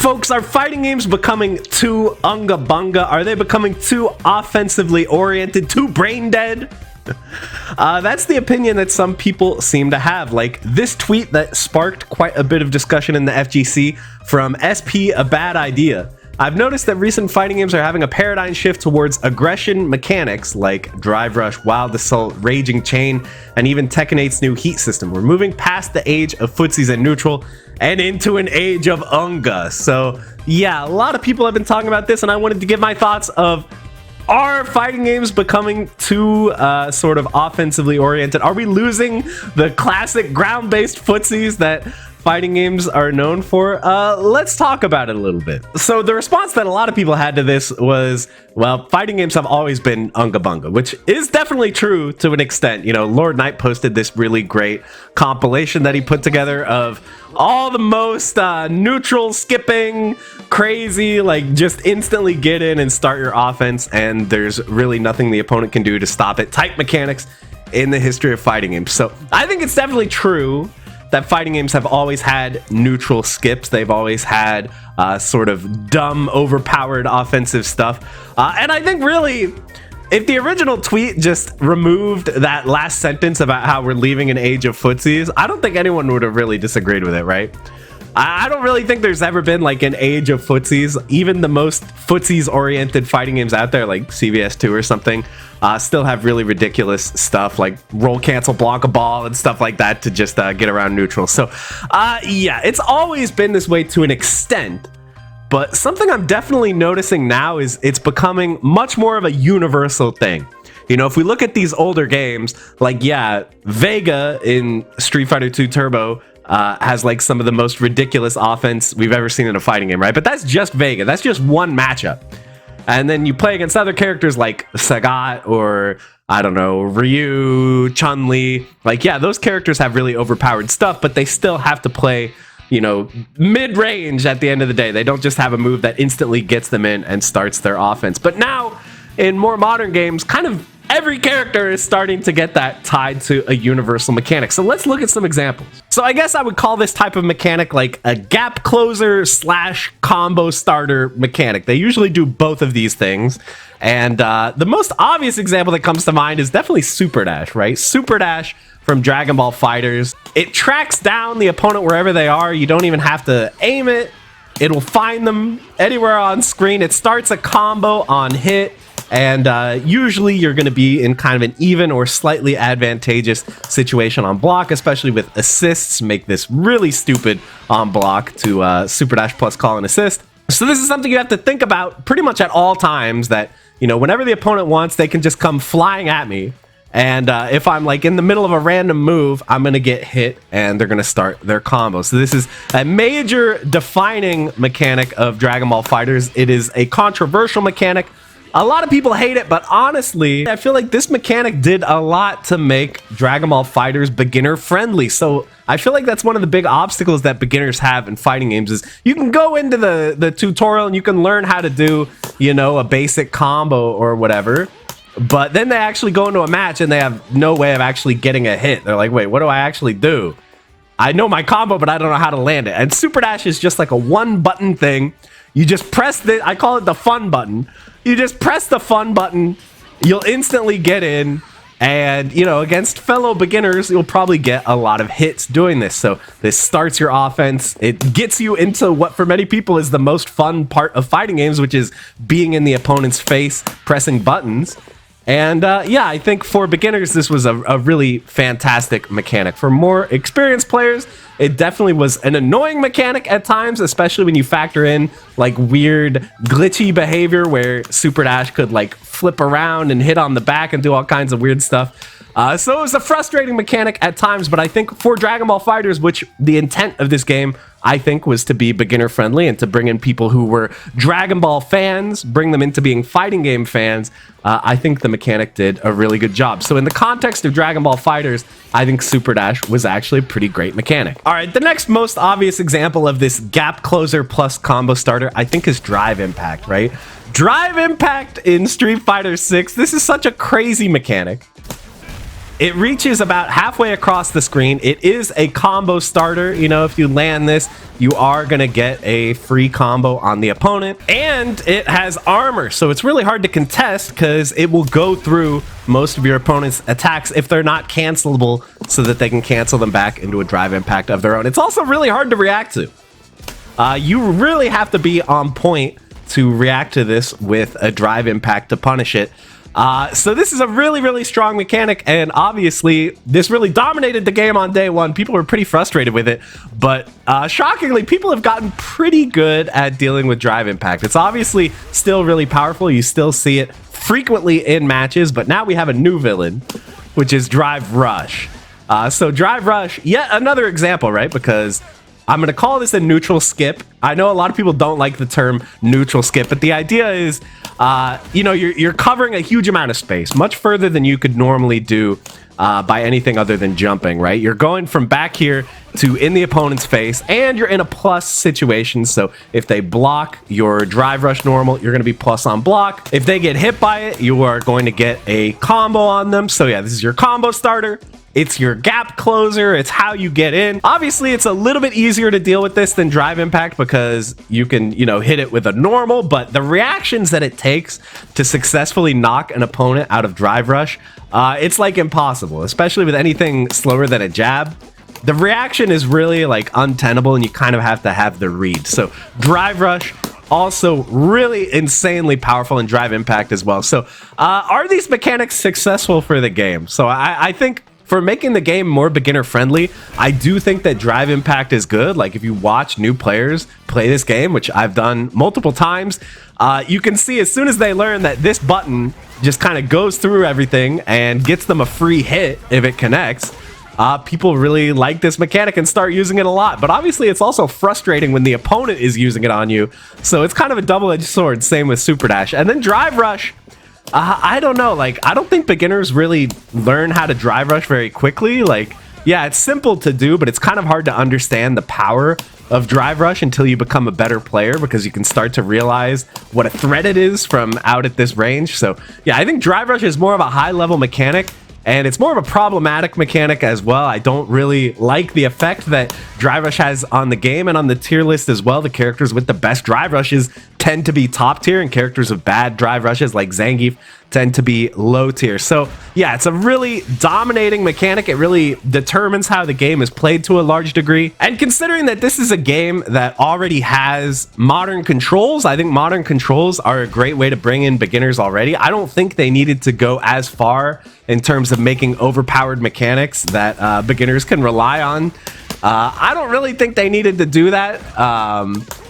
Folks, are fighting games becoming too unga bunga? Are they becoming too offensively oriented, too brain dead? That's the opinion that some people seem to have. Like this tweet that sparked quite a bit of discussion in the FGC from SP A Bad Idea. I've noticed that recent fighting games are having a paradigm shift towards aggression mechanics like Drive Rush, Wild Assault, Raging Chain, and even Tekken 8's new Heat system. We're moving past the age of footsies and neutral and into an age of unga. So yeah, a lot of people have been talking about this, and I wanted to give my thoughts of, are fighting games becoming too sort of offensively oriented? Are we losing the classic ground-based footsies that fighting games are known for? Let's talk about it a little bit. So the response that a lot of people had to this was, well, fighting games have always been unga bunga, which is definitely true to an extent. You know, Lord Knight posted this really great compilation that he put together of all the most neutral skipping, crazy, like just instantly get in and start your offense, and there's really nothing the opponent can do to stop it type mechanics in the history of fighting games. So I think it's definitely true that fighting games have always had neutral skips. They've always had sort of dumb, overpowered offensive stuff. And I think really, if the original tweet just removed that last sentence about how we're leaving an age of footsies, I don't think anyone would have really disagreed with it, right? I don't really think there's ever been like an age of footsies. Even the most footsies oriented fighting games out there, like CVS2 or something, still have really ridiculous stuff like roll, cancel, block a ball and stuff like that to just get around neutral. So yeah, it's always been this way to an extent. But something I'm definitely noticing now is it's becoming much more of a universal thing. You know, if we look at these older games, like, yeah, Vega in Street Fighter 2 Turbo has like some of the most ridiculous offense we've ever seen in a fighting game, right? But that's just Vega. That's just one matchup. And then you play against other characters like Sagat or, I don't know, Ryu, Chun-Li. Like, yeah, those characters have really overpowered stuff, but they still have to play, you know, mid-range at the end of the day. They don't just have a move that instantly gets them in and starts their offense. But now, in more modern games, kind of every character is starting to get that tied to a universal mechanic. So let's look at some examples. So I guess I would call this type of mechanic like a gap closer / combo starter mechanic. They usually do both of these things. And the most obvious example that comes to mind is definitely Super Dash, right? Super Dash from Dragon Ball FighterZ. It tracks down the opponent wherever they are. You don't even have to aim it. It'll find them anywhere on screen. It starts a combo on hit. And usually you're going to be in kind of an even or slightly advantageous situation on block, especially with assists. Make this really stupid on block to Super Dash plus call and assist. So this is something you have to think about pretty much at all times, that, you know, whenever the opponent wants, they can just come flying at me. And if I'm like in the middle of a random move, I'm going to get hit and they're going to start their combo. So this is a major defining mechanic of Dragon Ball FighterZ. It is a controversial mechanic. A lot of people hate it, but honestly, I feel like this mechanic did a lot to make Dragon Ball FighterZ beginner friendly. So I feel like that's one of the big obstacles that beginners have in fighting games is you can go into the tutorial and you can learn how to do, you know, a basic combo or whatever. But then they actually go into a match and they have no way of actually getting a hit. They're like, wait, what do I actually do? I know my combo, but I don't know how to land it. And Super Dash is just like a one button thing. You just press I call it the fun button. You just press the fun button, you'll instantly get in, and, you know, against fellow beginners, you'll probably get a lot of hits doing this. So this starts your offense. It gets you into what for many people is the most fun part of fighting games, which is being in the opponent's face, pressing buttons. And yeah, I think for beginners, this was a really fantastic mechanic. For more experienced players, it definitely was an annoying mechanic at times, especially when you factor in like weird glitchy behavior where Super Dash could like flip around and hit on the back and do all kinds of weird stuff. So it was a frustrating mechanic at times, but I think for Dragon Ball FighterZ, which the intent of this game, I think, was to be beginner friendly and to bring in people who were Dragon Ball fans, bring them into being fighting game fans, I think the mechanic did a really good job. So in the context of Dragon Ball FighterZ, I think Super Dash was actually a pretty great mechanic. All right, the next most obvious example of this gap closer plus combo starter, I think, is Drive Impact, right? Drive Impact in Street Fighter 6. This is such a crazy mechanic. It reaches about halfway across the screen. It is a combo starter. You know, if you land this, you are going to get a free combo on the opponent. And it has armor, so it's really hard to contest because it will go through most of your opponent's attacks if they're not cancelable, so that they can cancel them back into a drive impact of their own. It's also really hard to react to. You really have to be on point to react to this with a drive impact to punish it. So this is a really, really strong mechanic, and obviously this really dominated the game on day one. People were pretty frustrated with it, but shockingly, people have gotten pretty good at dealing with drive impact. It's obviously still really powerful. You still see it frequently in matches, but now we have a new villain, which is Drive Rush. So Drive Rush, yet another example, right? Because I'm going to call this a neutral skip. I know a lot of people don't like the term neutral skip, but the idea is, you know, you're covering a huge amount of space, much further than you could normally do by anything other than jumping, right? You're going from back here to in the opponent's face, and you're in a plus situation. So if they block your Drive Rush normal, you're going to be plus on block. If they get hit by it, you are going to get a combo on them. So yeah, this is your combo starter. It's your gap closer. It's how you get in. Obviously, it's a little bit easier to deal with this than drive impact because you can, you know, hit it with a normal, but the reactions that it takes to successfully knock an opponent out of drive rush, it's like impossible, especially with anything slower than a jab. The reaction is really like untenable, and you kind of have to have the read. So drive rush, also really insanely powerful in drive impact as well. So are these mechanics successful for the game? So I think for making the game more beginner friendly, I do think that drive impact is good. Like if you watch new players play this game, which I've done multiple times, you can see as soon as they learn that this button just kind of goes through everything and gets them a free hit if it connects. People really like this mechanic and start using it a lot. But obviously it's also frustrating when the opponent is using it on you. So it's kind of a double-edged sword. Same with Super Dash. And then Drive Rush, I don't know. Like, I don't think beginners really learn how to Drive Rush very quickly. Like, yeah, it's simple to do, but it's kind of hard to understand the power of Drive Rush until you become a better player, because you can start to realize what a threat it is from out at this range. So yeah, I think Drive Rush is more of a high-level mechanic, and it's more of a problematic mechanic as well. I don't really like the effect that Drive Rush has on the game and on the tier list as well. The characters with the best Drive Rushes tend to be top tier, and characters with bad Drive Rushes like Zangief tend to be low tier. So yeah, it's a really dominating mechanic. It really determines how the game is played to a large degree. And considering that this is a game that already has modern controls, I think modern controls are a great way to bring in beginners already. I don't think they needed to go as far in terms of making overpowered mechanics that beginners can rely on. I don't really think they needed to do that.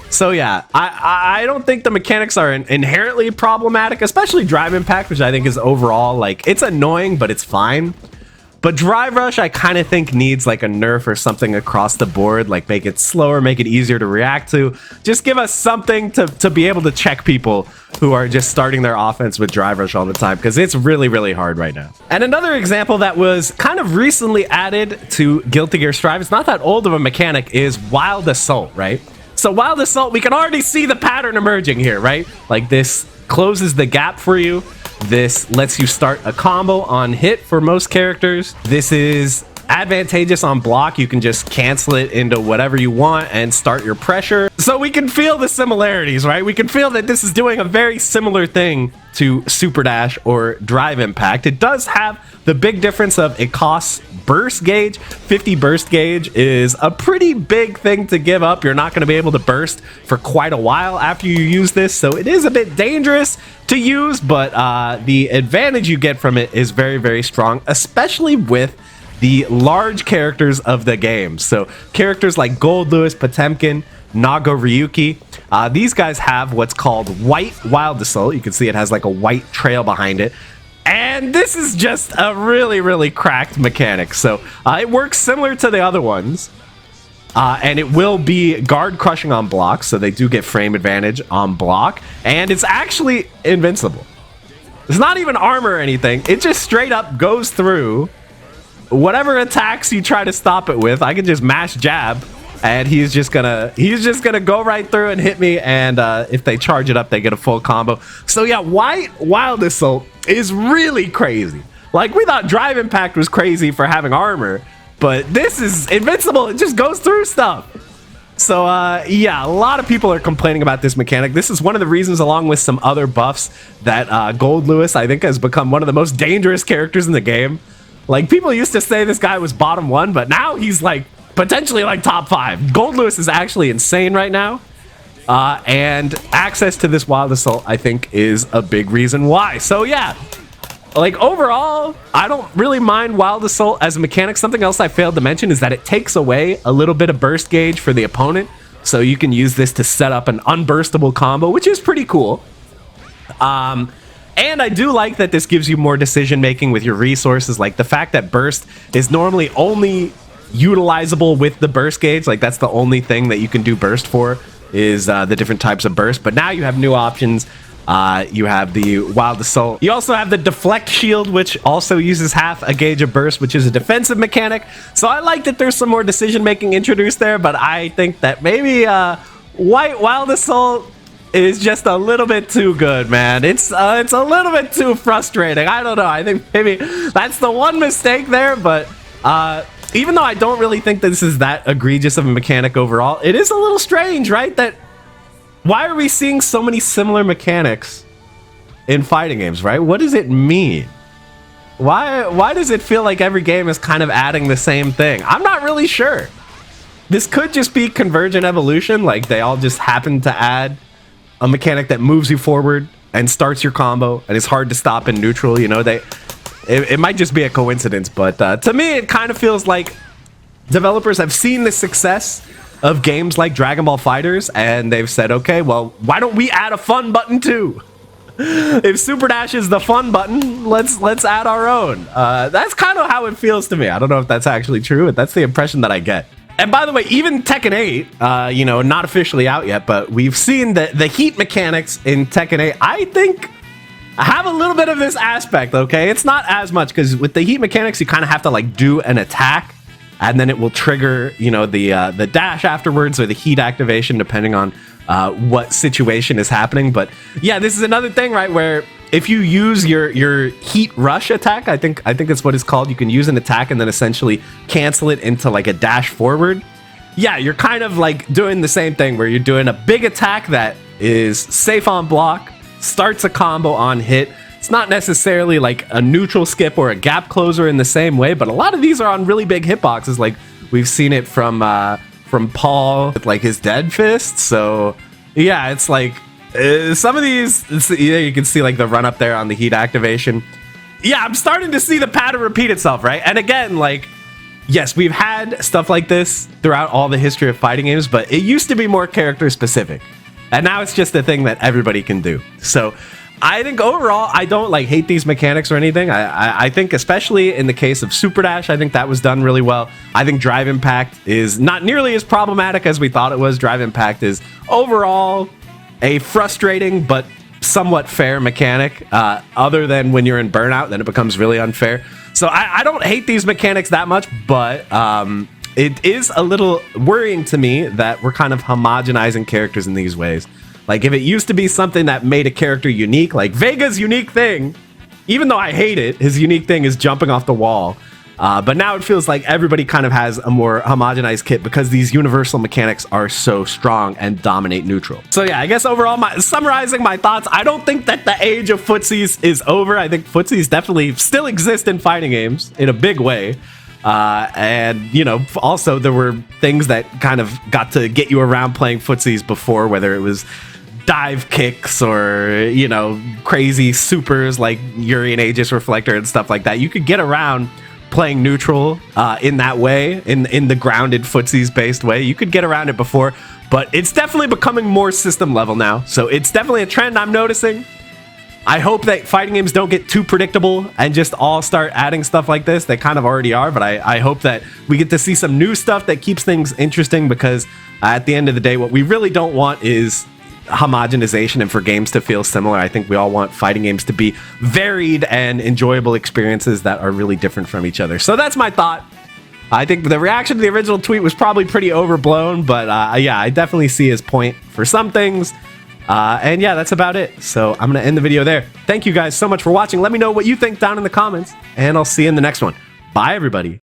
So yeah, I don't think the mechanics are inherently problematic, especially Drive Impact, which I think is overall, like, it's annoying, but it's fine. But Drive Rush, I kind of think needs like a nerf or something across the board, like make it slower, make it easier to react to. Just give us something to be able to check people who are just starting their offense with Drive Rush all the time, because it's really, really hard right now. And another example that was kind of recently added to Guilty Gear Strive, it's not that old of a mechanic, is Wild Assault, right? So Wild Assault, we can already see the pattern emerging here, right? Like, this closes the gap for you. This lets you start a combo on hit for most characters. This is advantageous on block. You can just cancel it into whatever you want and start your pressure. So we can feel the similarities, right? We can feel that this is doing a very similar thing to Super Dash or Drive Impact. It does have the big difference of it costs burst gauge. 50 burst gauge is a pretty big thing to give up. You're not going to be able to burst for quite a while after you use this, so it is a bit dangerous to use, but the advantage you get from it is very, very strong, especially with the large characters of the game. So characters like Gold Lewis, Potemkin, Nago Ryuki, these guys have what's called White Wild Assault. You can see it has like a white trail behind it. And this is just a really, really cracked mechanic. So it works similar to the other ones. And it will be guard crushing on block, so they do get frame advantage on block. And it's actually invincible. It's not even armor or anything. It just straight up goes through whatever attacks you try to stop it with. I can just mash jab, and he's just gonna go right through and hit me. And if they charge it up, they get a full combo. So yeah, White Wild Assault is really crazy. Like, we thought Drive Impact was crazy for having armor, but this is invincible. It just goes through stuff. So, yeah, a lot of people are complaining about this mechanic. This is one of the reasons, along with some other buffs, that Gold Lewis, I think, has become one of the most dangerous characters in the game. Like, people used to say this guy was bottom 1, but now he's, like, potentially, like, top 5. Gold Lewis is actually insane right now. And access to this Wild Assault, I think, is a big reason why. So, yeah. Like, overall, I don't really mind Wild Assault as a mechanic. Something else I failed to mention is that it takes away a little bit of burst gauge for the opponent. So you can use this to set up an unburstable combo, which is pretty cool. And I do like that this gives you more decision-making with your resources. Like, the fact that burst is normally only utilizable with the burst gauge. Like, that's the only thing that you can do burst for is the different types of burst. But now you have new options. You have the Wild Assault. You also have the Deflect Shield, which also uses half a gauge of burst, which is a defensive mechanic. So I like that there's some more decision-making introduced there, but I think that maybe White Wild Assault is just a little bit too good, man. It's a little bit too frustrating. I don't know. I think maybe that's the one mistake there, but even though I don't really think this is that egregious of a mechanic overall, it is a little strange, right? That why are we seeing so many similar mechanics in fighting games, right? What does it mean? Why does it feel like every game is kind of adding the same thing? I'm not really sure. This could just be convergent evolution, like they all just happen to add a mechanic that moves you forward and starts your combo and is hard to stop in neutral. You know, it might just be a coincidence, but to me it kind of feels like developers have seen the success of games like Dragon Ball FighterZ, and they've said, okay, well, why don't we add a fun button too? If Super Dash is the fun button, let's add our own. That's kind of how it feels to me. I don't know if that's actually true, but that's the impression that I get. And by the way, even Tekken 8, you know, not officially out yet, but we've seen the heat mechanics in Tekken 8, I think have a little bit of this aspect, okay? It's not as much, because with the heat mechanics, you kind of have to like do an attack, and then it will trigger, you know, the dash afterwards or the heat activation, depending on what situation is happening. But yeah, this is another thing, right, where if you use your heat rush attack, I think that's what it's called. You can use an attack and then essentially cancel it into like a dash forward. Yeah, you're kind of like doing the same thing where you're doing a big attack that is safe on block, starts a combo on hit. It's not necessarily like a neutral skip or a gap closer in the same way, but a lot of these are on really big hitboxes. Like we've seen it from Paul with like his dead fist. So yeah, it's like some of these, yeah, you can see like the run up there on the heat activation. Yeah, I'm starting to see the pattern repeat itself, right? And again, like, yes, we've had stuff like this throughout all the history of fighting games, but it used to be more character specific. And now it's just a thing that everybody can do. So I think overall, I don't like hate these mechanics or anything. I think especially in the case of Super Dash, I think that was done really well. I think Drive Impact is not nearly as problematic as we thought it was. Drive Impact is overall a frustrating but somewhat fair mechanic, other than when you're in Burnout, then it becomes really unfair. So I don't hate these mechanics that much, but it is a little worrying to me that we're kind of homogenizing characters in these ways. Like, if it used to be something that made a character unique, like Vega's unique thing, even though I hate it, his unique thing is jumping off the wall. But now it feels like everybody kind of has a more homogenized kit because these universal mechanics are so strong and dominate neutral. So yeah, I guess overall, summarizing my thoughts, I don't think that the age of footsies is over. I think footsies definitely still exist in fighting games in a big way. And, you know, also there were things that kind of got to get you around playing footsies before, whether it was dive kicks or, you know, crazy supers like Urian Aegis Reflector and stuff like that. You could get around playing neutral in that way, in the grounded footsies based way. You could get around it before, but it's definitely becoming more system level now. So it's definitely a trend I'm noticing. I hope that fighting games don't get too predictable and just all start adding stuff like this. They kind of already are, but I hope that we get to see some new stuff that keeps things interesting, because at the end of the day, what we really don't want is homogenization and for games to feel similar. I think we all want fighting games to be varied and enjoyable experiences that are really different from each other. So that's my thought. I think the reaction to the original tweet was probably pretty overblown, but yeah, I definitely see his point for some things. And yeah, that's about it. So I'm going to end the video there. Thank you guys so much for watching. Let me know what you think down in the comments, and I'll see you in the next one. Bye, everybody.